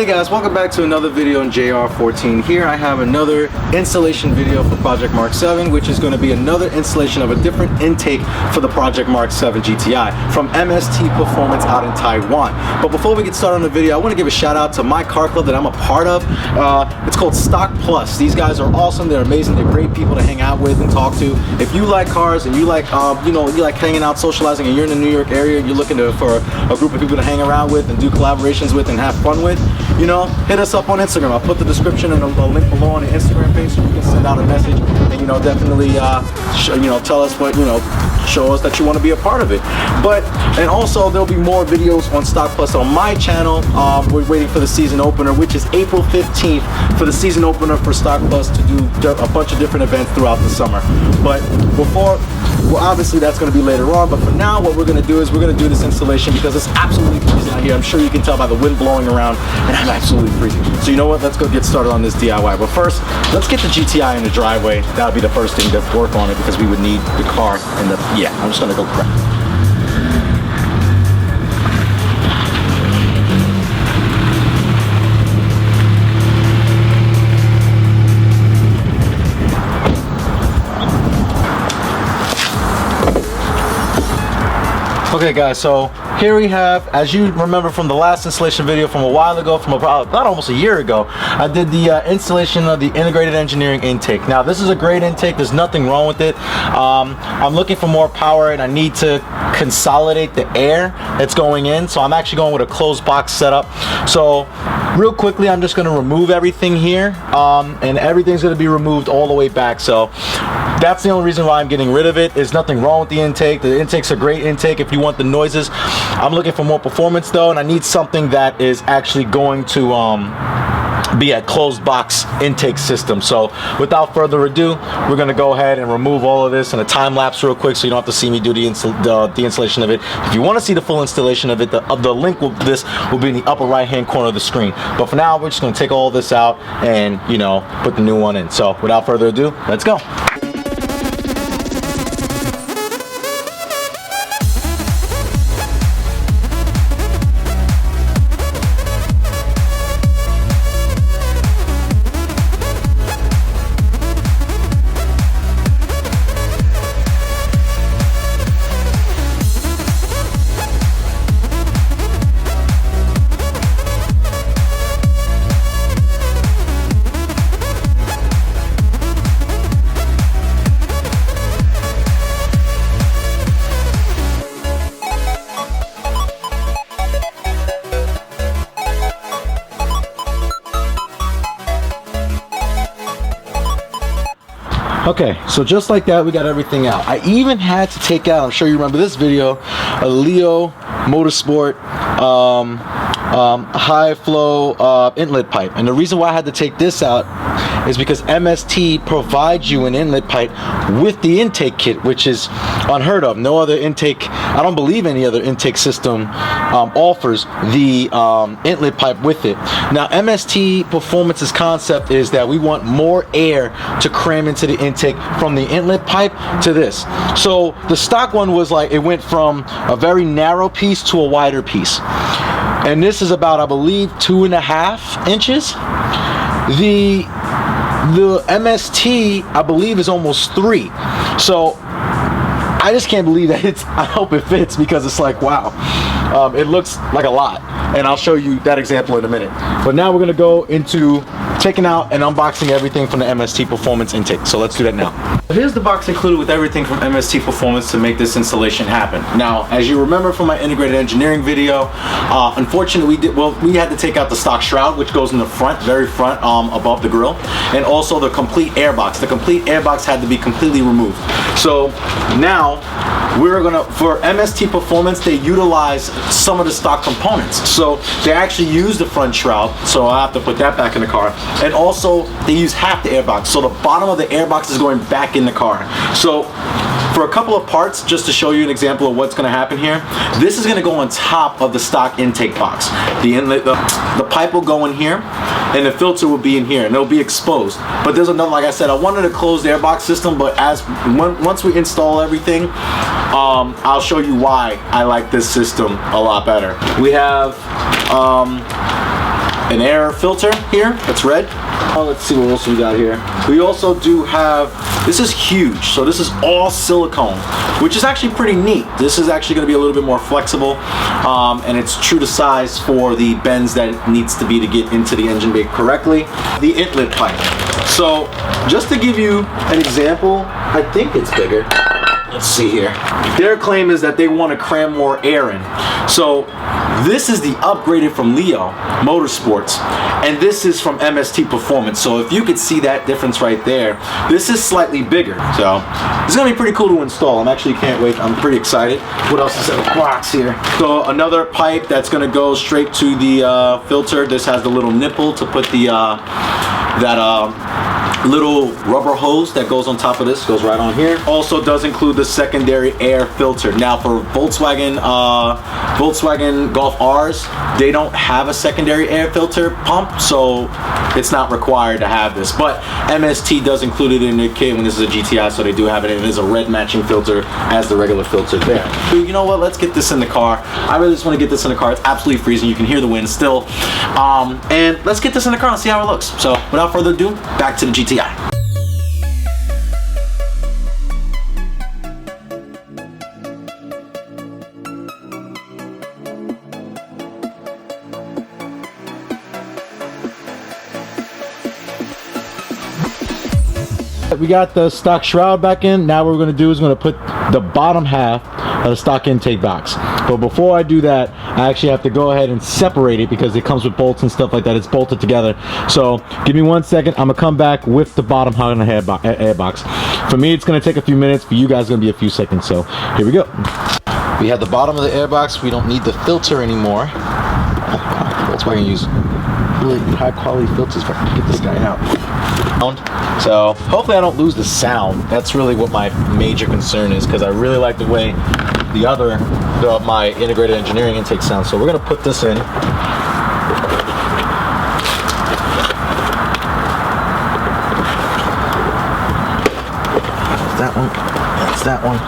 Hey guys, welcome back to another video on JR14. Here I have another installation video for Project Mark 7, which is going to be another installation of a different intake for the Project Mark 7 GTI from MST Performance out in Taiwan. But before we get started on the video, I want to give a shout out to my car club that I'm a part of. It's called Stahc Plus. These guys are awesome, they're amazing, they're great people to hang out with and talk to. If you like cars and you like you like hanging out, socializing, and you're in the New York area and you're looking for a group of people to hang around with and do collaborations with and have fun with, hit us up on Instagram. I'll put the description and a link below on the Instagram page so you can send out a message and definitely tell us what, show us that you want to be a part of it. And also there'll be more videos on Stahc Plus on my channel. We're waiting for the season opener, which is April 15th for the season opener for Stahc Plus to do a bunch of different events throughout the summer. But obviously that's going to be later on, but for now what we're going to do is we're going to do this installation because it's absolutely freezing out here. I'm sure you can tell by the wind blowing around, and I'm absolutely freezing. So you know what, let's go get started on this DIY. But first, let's get the GTI in the driveway. That'll be the first thing to work on it because we would need the car and I'm just going to go grab it. Okay guys, so here we have, as you remember from the last installation video from a while ago, from about almost a year ago, I did the installation of the integrated engineering intake. Now this is a great intake, there's nothing wrong with it. I'm looking for more power and I need to consolidate the air that's going in, so I'm actually going with a closed box setup. So real quickly, I'm just going to remove everything here, and everything's going to be removed all the way back. So that's the only reason why I'm getting rid of it. There's nothing wrong with the intake. The intake's a great intake if you want the noises. I'm looking for more performance though, and I need something that is actually going to be a closed box intake system. So without further ado, we're going to go ahead and remove all of this in a time lapse real quick so you don't have to see me do the installation of it. If you want to see the full installation of it, the link this will be in the upper right hand corner of the screen. But for now, we're just going to take all this out and put the new one in. So without further ado, let's go. Okay, so just like that, we got everything out. I even had to take out, I'm sure you remember this video, a Leo Motorsport high flow inlet pipe. And the reason why I had to take this out is because MST provides you an inlet pipe with the intake kit, which is unheard of. No other intake, I don't believe any other intake system offers the inlet pipe with it. Now MST Performance's concept is that we want more air to cram into the intake from the inlet pipe to this. So the stock one was like, it went from a very narrow piece to a wider piece. And this is about, I believe, 2.5 inches. The MST, I believe, is almost 3. So I just can't believe that I hope it fits because it's like, wow, it looks like a lot. And I'll show you that example in a minute. But now we're gonna go into taking out and unboxing everything from the MST Performance intake. So let's do that now. Here's the box included with everything from MST Performance to make this installation happen. Now, as you remember from my integrated engineering video, unfortunately we had to take out the stock shroud, which goes in the front, very front, above the grill, and also the complete air box. The complete air box had to be completely removed. So now we're gonna, for MST Performance, they utilize some of the stock components. So they actually use the front shroud, so I have to put that back in the car. And also they use half the air box, so the bottom of the air box is going back in the car. So for a couple of parts, just to show you an example of what's going to happen here, this is going to go on top of the stock intake box. The inlet, the pipe will go in here, and the filter will be in here, and it'll be exposed. But there's another, like I said, I wanted a closed air box system, but once we install everything, I'll show you why I like this system a lot better. We have an air filter here that's red. Oh, let's see what else we got here. We also do have, this is huge, so this is all silicone, which is actually pretty neat. This is actually going to be a little bit more flexible, and it's true to size for the bends that it needs to be to get into the engine bay correctly. The inlet pipe. So just to give you an example, I think it's bigger. Let's see here. Their claim is that they want to cram more air in. So this is the upgraded from Leo Motorsports, and this is from MST Performance. So if you could see that difference right there, this is slightly bigger. So it's gonna be pretty cool to install. I'm actually can't wait. I'm pretty excited. What else is in the box here? So another pipe that's gonna go straight to the filter. This has the little nipple to put the little rubber hose that goes on top of this, goes right on here. Also does include the secondary air filter. Now for Volkswagen Golf R's, they don't have a secondary air filter pump, so it's not required to have this. But MST does include it in the kit when this is a GTI, so they do have it. It is a red matching filter as the regular filter there. So you know what? Let's get this in the car. I really just want to get this in the car. It's absolutely freezing. You can hear the wind still. And let's get this in the car and see how it looks. So without further ado, back to the GTI. We got the stock shroud back in. Now what we're going to do is going to put the bottom half of the stock intake box. But before I do that, I actually have to go ahead and separate it because it comes with bolts and stuff like that. It's bolted together. So give me 1 second. I'm going to come back with the bottom half of the air box. For me, it's going to take a few minutes. For you guys, it's going to be a few seconds. So here we go. We have the bottom of the air box. We don't need the filter anymore. Volkswagen use really high quality filters if I can get this guy out. So hopefully I don't lose the sound. That's really what my major concern is, because I really like the way my integrated engineering intake sounds. So we're gonna put this in. That one, that's that one,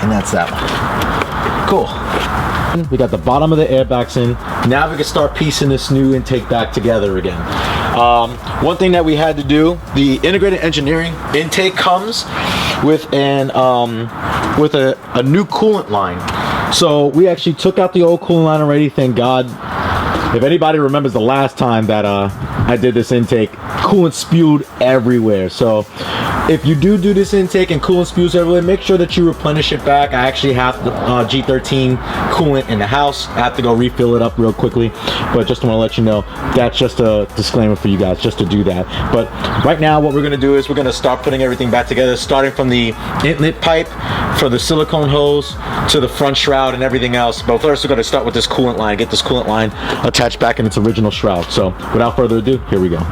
and that's that one. Cool. We got the bottom of the air box in. Now we can start piecing this new intake back together again. One thing that we had to do, the integrated engineering intake comes with an with a new coolant line. So we actually took out the old coolant line already, thank God. If anybody remembers the last time that I did this intake, coolant spewed everywhere. So if you do this intake and coolant spews everywhere, make sure that you replenish it back. I actually have the G13 coolant in the house. I have to go refill it up real quickly, but just want to let you know, that's just a disclaimer for you guys, just to do that. But right now what we're going to do is we're going to start putting everything back together, starting from the inlet pipe for the silicone hose to the front shroud and everything else. But first we're going to start with this coolant line, get this coolant line attached back in its original shroud. So without further ado, here we go.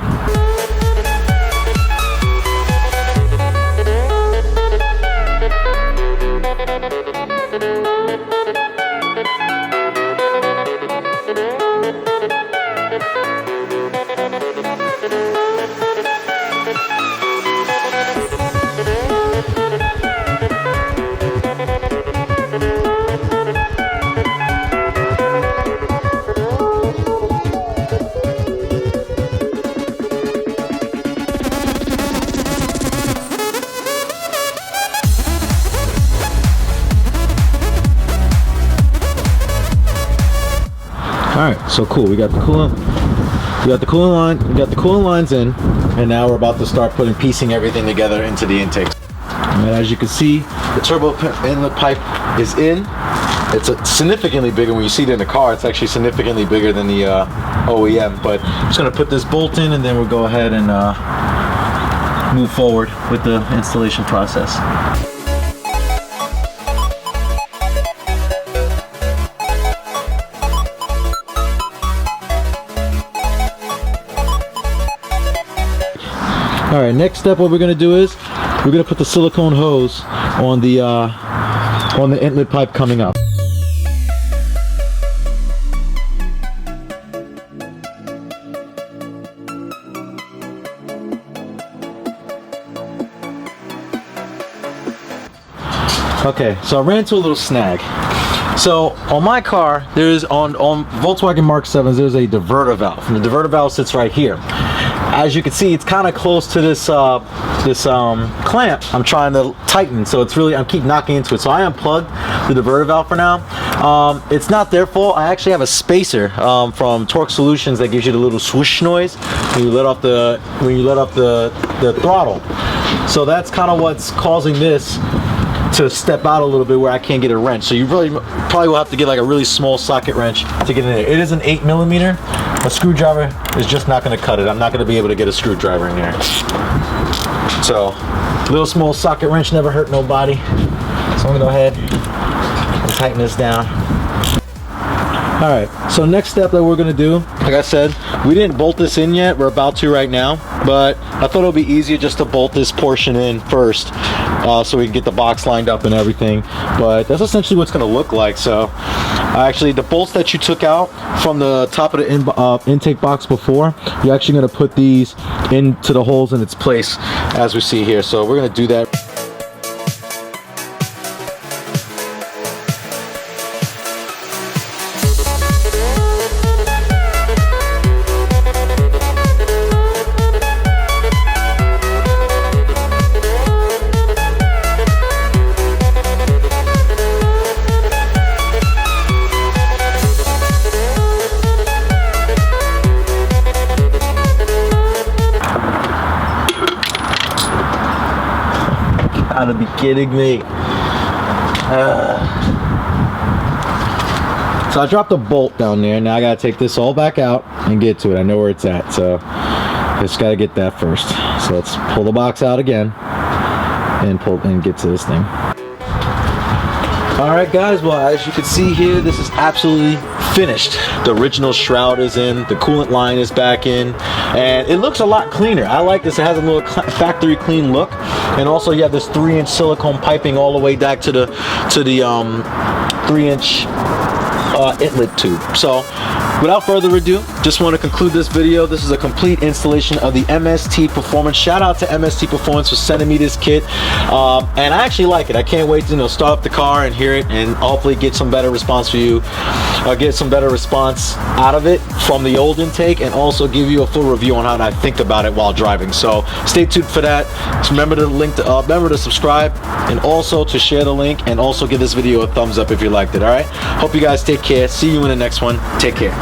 Alright, so cool. We got the coolant lines in, and now we're about to start piecing everything together into the intake. And as you can see, the turbo inlet pipe is in. It's significantly bigger. When you see it in the car, it's actually significantly bigger than the OEM. But I'm just going to put this bolt in, and then we'll go ahead and move forward with the installation process. All right, next step, what we're going to do is we're going to put the silicone hose on the inlet pipe coming up. Okay, so I ran into a little snag. So on my car, there's on Volkswagen Mark 7s, there's a diverter valve, and the diverter valve sits right here. As you can see, it's kind of close to this clamp I'm trying to tighten, so it's really, I keep knocking into it. So I unplugged the diverter valve for now. It's not their fault. I actually have a spacer from Torque Solutions that gives you the little swoosh noise when you let off the throttle. So that's kind of what's causing this to step out a little bit where I can't get a wrench. So you really probably will have to get like a really small socket wrench to get in there. It is an 8mm. A screwdriver is just not going to cut it. I'm not going to be able to get a screwdriver in there. So little small socket wrench never hurt nobody. So I'm going to go ahead and tighten this down. Alright, so next step that we're going to do, like I said, we didn't bolt this in yet. We're about to right now, but I thought it would be easier just to bolt this portion in first, so we can get the box lined up and everything. But that's essentially what's going to look like. So actually, the bolts that you took out from the top of the intake box before, you're actually going to put these into the holes in its place as we see here. So we're going to do that. Gotta be kidding me. So I dropped a bolt down there. Now I gotta take this all back out and get to it. I know where it's at, so just gotta get that first. So let's pull the box out again and get to this thing. Alright guys, well as you can see here, this is absolutely finished. The original shroud is in, the coolant line is back in, and it looks a lot cleaner. I like this. It has a little factory clean look, and also you have this 3-inch silicone piping all the way back to the 3-inch inlet tube. So without further ado, just want to conclude this video. This is a complete installation of the MST Performance. Shout out to MST Performance for sending me this kit, and I actually like it. I can't wait to start up the car and hear it, and hopefully get some better response for you, get some better response out of it from the old intake, and also give you a full review on how I think about it while driving. So stay tuned for that. Just remember to subscribe, and also to share the link, and also give this video a thumbs up if you liked it. All right, hope you guys take care. See you in the next one. Take care.